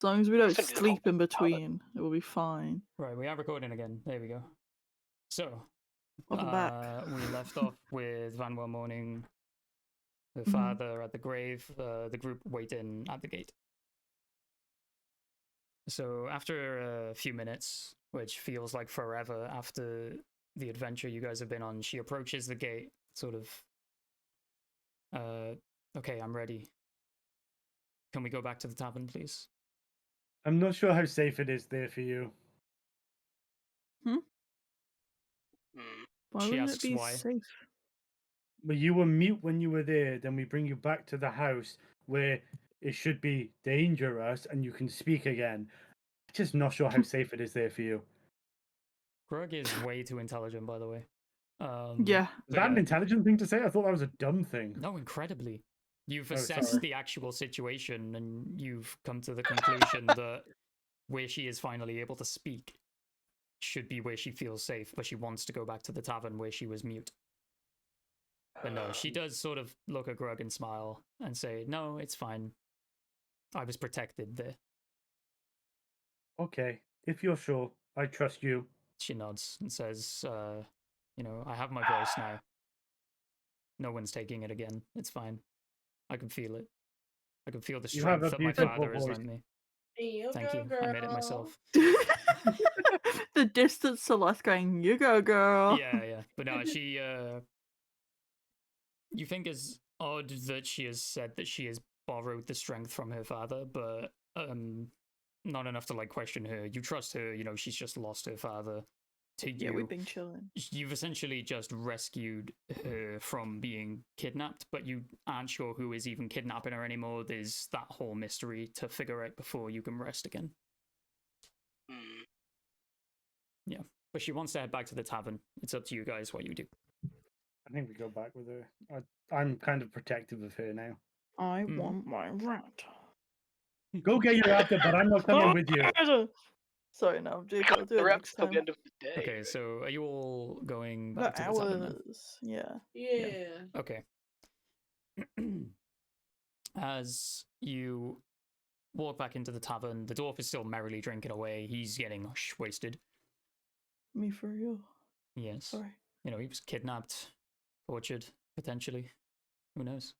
As long as we don't Simply sleep in talk about it. between, it will be fine. Right, we are recording again. There we go. So, Welcome back. we left off with Van mourning her Mhm. father at the grave, the group waiting at the gate. So, after a few minutes, which feels like forever after the adventure you guys have been on, she approaches the gate, sort of, okay, I'm ready. Can we go back to the tavern, please? I'm not sure how safe it is there for you. Mm. Why She wouldn't it asks be why. safe? But you were mute when you were there, then we bring you back to the house where it should be dangerous and you can speak again. Just not sure how safe it is there for you. Grug is way too intelligent, by the way. Yeah. Is that an intelligent thing to say? I thought that was a dumb thing. No, incredibly. You've Oh, assessed sorry. the actual situation and you've come to the conclusion that where she is finally able to speak should be where she feels safe, but she wants to go back to the tavern where she was mute. But no, she does sort of look at Grug and smile and say, no, it's fine. I was protected there. Okay, if you're sure, I trust you. She nods and says, I have my voice now. No one's taking it again. It's fine. I can feel it. I can feel the You have strength a that my beautiful father has voice. lent me. You Thank go, you. I made it myself. The distant Celeste going, you go, girl. Yeah. But no, she, you think it's odd that she has said that she has borrowed the strength from her father, but not enough to like question her. You trust her, she's just lost her father to you. Yeah, we've been chilling. You've essentially just rescued her from being kidnapped, but you aren't sure who is even kidnapping her anymore. There's that whole mystery to figure out before you can rest again. Mm. Yeah, but she wants to head back to the tavern. It's up to you guys what you do. I think we go back with her. I'm kind of protective of her now. I want my rat. Go get your raptor, but I'm not coming with you. Sorry, no, Jake, I'll do The it reps next till the time. end of the day. Okay, so are you all going Got back to the tavern then? hours. Yeah. Yeah. Okay. As you walk back into the tavern, the dwarf is still merrily drinking away. He's getting wasted. Me for real. Yes. Sorry. He was kidnapped, tortured, potentially. Who knows?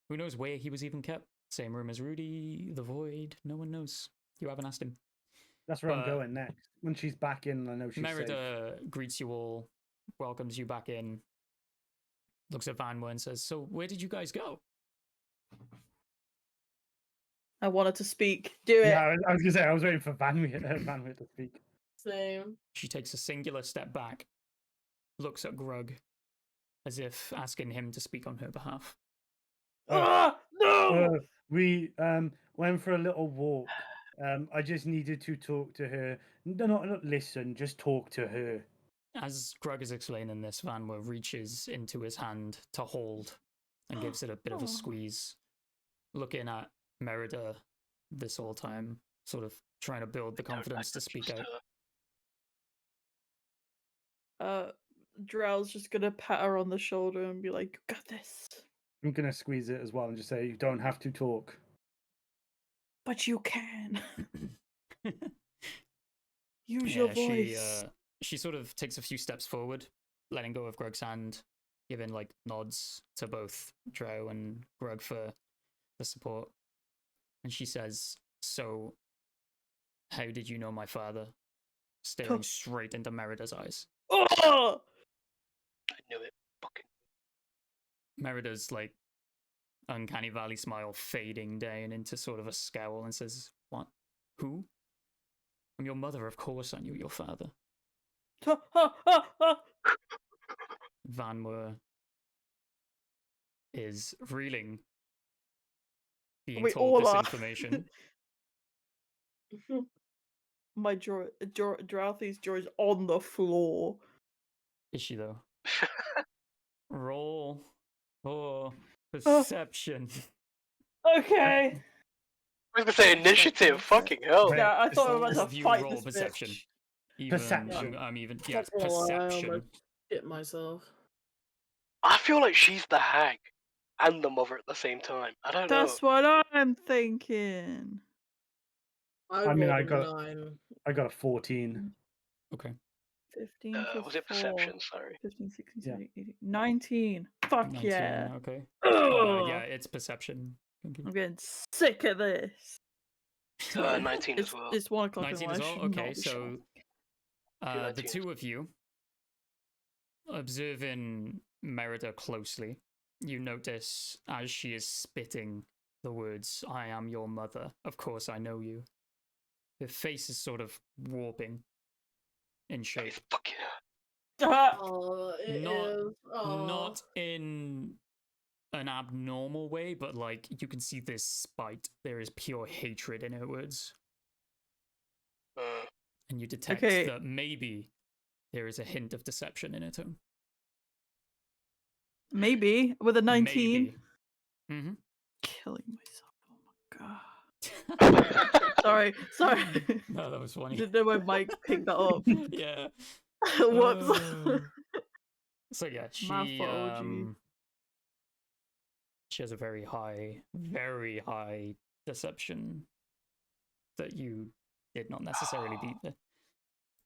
Who knows where he was even kept? Same room as Rudy, the Void. No one knows. You haven't asked him. That's where I'm going next. When she's back in, I know she's Merida safe. greets you all, welcomes you back in, looks at Vanwa and says, so where did you guys go? I wanted to speak. Do it. Yeah, I was going to say, I was waiting for Vanwit to speak. Same. She takes a singular step back, looks at Grug, as if asking him to speak on her behalf. No! We went for a little walk. I just needed to talk to her. No, not listen, just talk to her. As Grug is explaining this, Vanwa reaches into his hand to hold and gives it a bit of a squeeze, looking at Merida this whole time, sort of trying to build the confidence to speak out. Drell's just gonna pat her on the shoulder and be like, you got this. I'm going to squeeze it as well and just say, you don't have to talk. But you can. Use your voice. She sort of takes a few steps forward, letting go of Grug's hand, giving like nods to both Drow and Grug for the support. And she says, so how did you know my father? Staring straight into Merida's eyes. Oh! I knew it. Fucking. Merida's like uncanny valley smile fading down into sort of a scowl and says, what? Who? I'm your mother, of course I knew your father. Vanwa is reeling, being told this information. My Dorothy's jaw is on the floor. Is she though? Roll for perception. Okay. I was gonna say initiative. Fucking hell. Yeah, I thought I was about to You fight roll this perception. bitch. Even, Perception. yes, I perception. almost shit myself. I feel like she's the hag and the mother at the same time. I don't know. That's what I'm thinking. I I mean, rolled a 9. I got a 14. Okay. 15 plus Was it 4. perception? Sorry. 15, 16, Yeah. 17, 18. 19. Fuck 19, yeah. okay. Ugh. Yeah, it's perception. Okay. I'm getting sick of this. 19 as well. It's 1 o'clock in the 19 as morning. I well? should Okay, not be so shouting. the 19 as two of you observing Merida closely, you notice as she is spitting the words, "I am your mother. Of course I know you." Her face is sort of warping in shape. It's fucking. Oh, it Not- is. Oh. Not in an abnormal way, but like you can see this spite. There is pure hatred in her words. And you detect Okay. that maybe there is a hint of deception in her tone. Maybe with a 19. Maybe. Mm-hmm. Killing myself. Oh my god. Sorry. No, that was funny. Didn't know my mic picked that up. Yeah. Whoops. So yeah, My fault, OG. she has a very high deception that you did not necessarily beat there.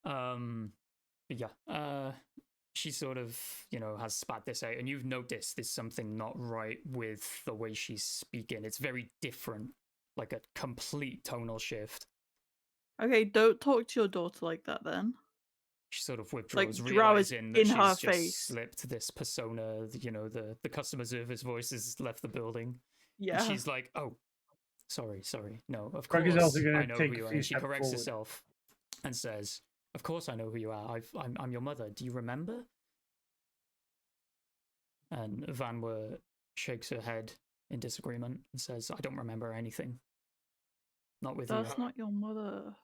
But yeah, she sort of, has spat this out, and you've noticed there's something not right with the way she's speaking. It's very different, like a complete tonal shift. Okay, don't talk to your daughter like that then. She sort of Like, withdraws, Drow is realizing that in she's her just face. slipped this persona. The customer service voice has left the building. Yeah. And she's like, "Oh, sorry. No, of Greg is course also gonna I know take who a you are." few And she steps corrects forward. herself and says, "Of course I know who you are. I'm your mother. Do you remember?" And Vanwa shakes her head in disagreement and says, "I don't remember anything. Not with That's you." not your mother.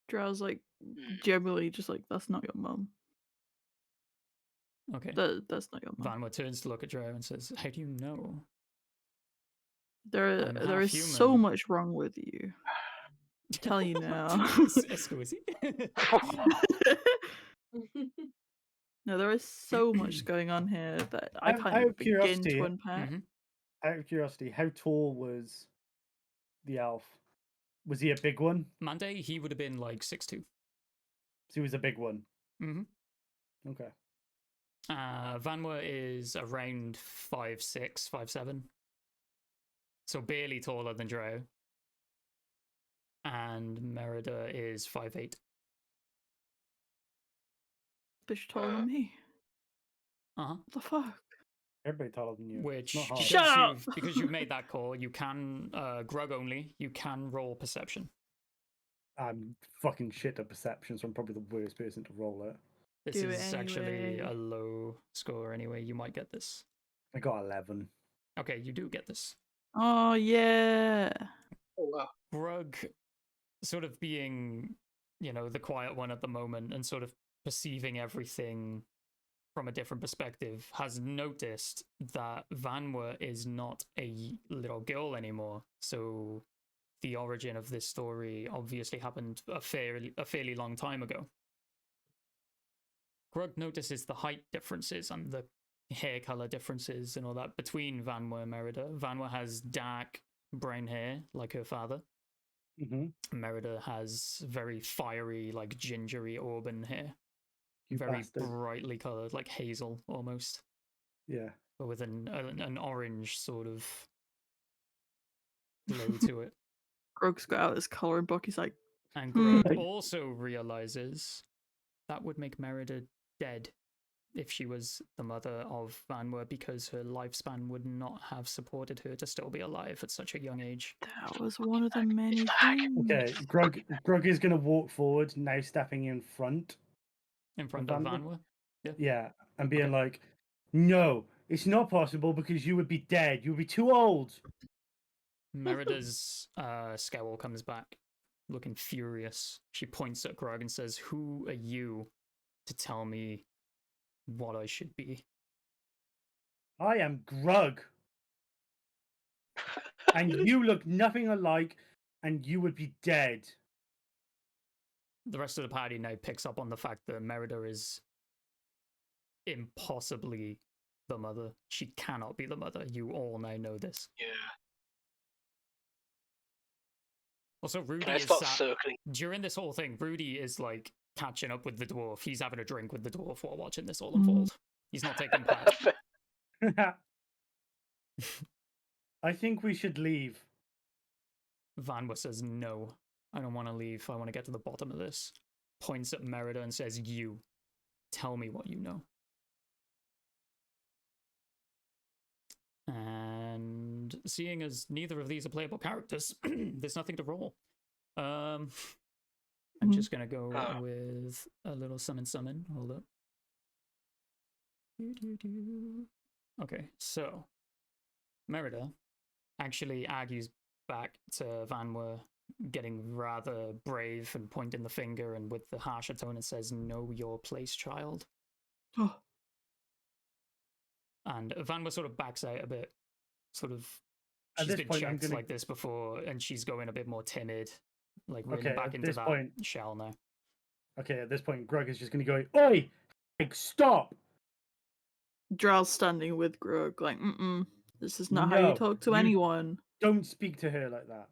Drow's like, generally just like, that's not your mum. Okay. That's not your mum. Vanwa turns to look at Drow and says, "How do you know?" There I'm is half so human. much wrong with you. Tell you now. Scusi. No, there is so much going on here that I can't Out even of begin curiosity, to unpack. Mhm. Out of curiosity, how tall was the elf? Was he a big one? Monday, he would have been like 6'2". So he was a big one. Mm-hmm. Okay. Vanwa is around 5'6", 5'7". So barely taller than Drow. And Merida is 5'8". Bitch taller than me. Uh-huh. What the fuck? Everybody taller than you. Which, Not hard. Shut up! because you've made that call, you can, Grug only, you can roll perception. I'm fucking shit at perception, so I'm probably the worst person to roll it. This Do it is actually anyway. a low score anyway. You might get this. I got 11. Okay, you do get this. Oh yeah. Oh wow. Grug sort of being, the quiet one at the moment and sort of perceiving everything from a different perspective, has noticed that Vanwa is not a little girl anymore. So the origin of this story obviously happened a fairly long time ago. Grug notices the height differences and the hair color differences and all that between Vanwa and Merida. Vanwa has dark brown hair like her father. Mm-hmm. Merida has very fiery, like gingery auburn hair. You Very bastard. brightly colored, like hazel almost, Yeah. but with an orange sort of glow to it. Grog's got out his colouring book. He's like, And Hmm. Grug also realizes that would make Merida dead if she was the mother of Vanwa, because her lifespan would not have supported her to still be alive at such a young age. that was one of the many the hack. things. Okay. Grug is going to walk forward, now stepping in front. In front of Vanwa? Vanwa? Yeah. And being Okay. like, no, it's not possible because you would be dead. You would be too old. Merida's scowl comes back, looking furious. She points at Grug and says, "Who are you to tell me what I should be?" I am Grug. And you look nothing alike, and you would be dead. The rest of the party now picks up on the fact that Merida is impossibly the mother. She cannot be the mother. You all now know this. Yeah. Also, Rudy Can I is start sat circling? during this whole thing. Rudy is like catching up with the dwarf. He's having a drink with the dwarf while watching this all Mm. unfold. He's not taking part. I think we should leave. Vanwa says, no, I don't want to leave. I want to get to the bottom of this. Points at Merida and says, you, tell me what you know. And seeing as neither of these are playable characters, there's nothing to roll. I'm Mhm. just going to go Oh. with a little summon. Hold up. Okay, so Merida actually argues back to Vanwa, getting rather brave and pointing the finger and with the harsher tone and says, know your place, child. Oh, And Vanwa sort of backs out a bit, sort of. At She's this been point, I'm checked gonna- like this before, and she's going a bit more timid, like really Okay, back at into this that point- shell now. Okay, at this point, Grug is just going to go, oi! Like, stop! Drow's standing with Grog, like, this is not how No, you talk to you- anyone. Don't speak to her like that.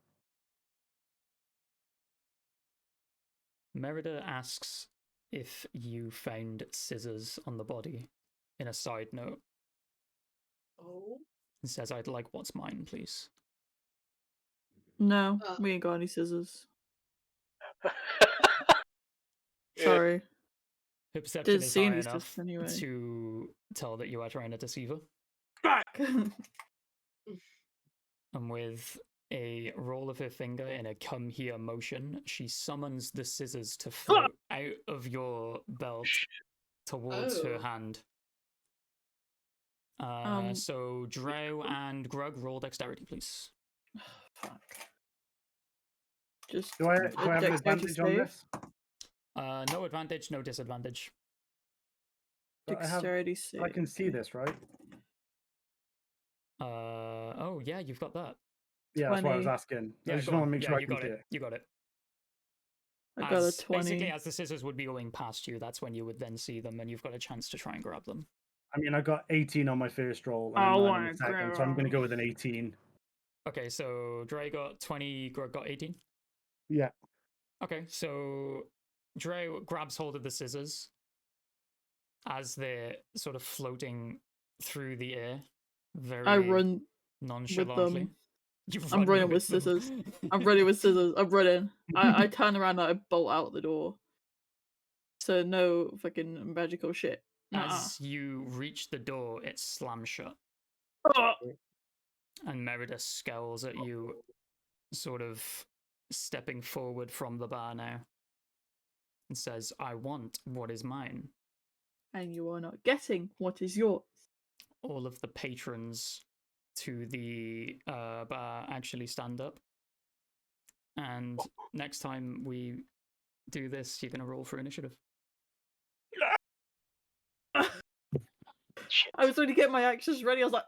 Merida asks if you found scissors on the body in a side note Oh. and says, I'd like what's mine, please. No, Uh. we ain't got any scissors. Yeah. Sorry. Her perception Didn't is see high any enough scissors anyway. to tell that you are trying to deceive her. Back! And with a roll of her finger in a come here motion, she summons the scissors to float out of your belt towards her Oh. hand. Um, So Drow and Grug, roll dexterity, please. Fuck. Just Do I a have an dexterity advantage on save? this? No advantage, no disadvantage. But I have- Dexterity save. I can see this, right? Oh yeah, you've got that. Yeah, that's why I was 20. asking. Yeah, I just go want on. to make Yeah, sure I you can got see it. it. You got it. I got a As- 20. Basically, as the scissors would be going past you, that's when you would then see them, and you've got a chance to try and grab them. I mean, I got 18 on my first roll and I 9 on wanna the second, so I'm going to grab. go with an 18. Okay, so Dre got 20, Grug got 18. Yeah. Okay, so Dre grabs hold of the scissors as they're sort of floating through the air, very I run. nonchalantly. them. You I'm run running with them. scissors. I'm running with scissors. I'm running. I turn around and I bolt out the door. So no fucking magical shit. Nuh-uh. As you reach the door, it slams shut, Ah! and Merida scowls at you, sort of stepping forward from the bar now, and says, I want what is mine. And you are not getting what is yours. All of the patrons to the bar actually stand up. And next time we do this, you're going to roll for initiative. I was trying to get my actions ready. I was like,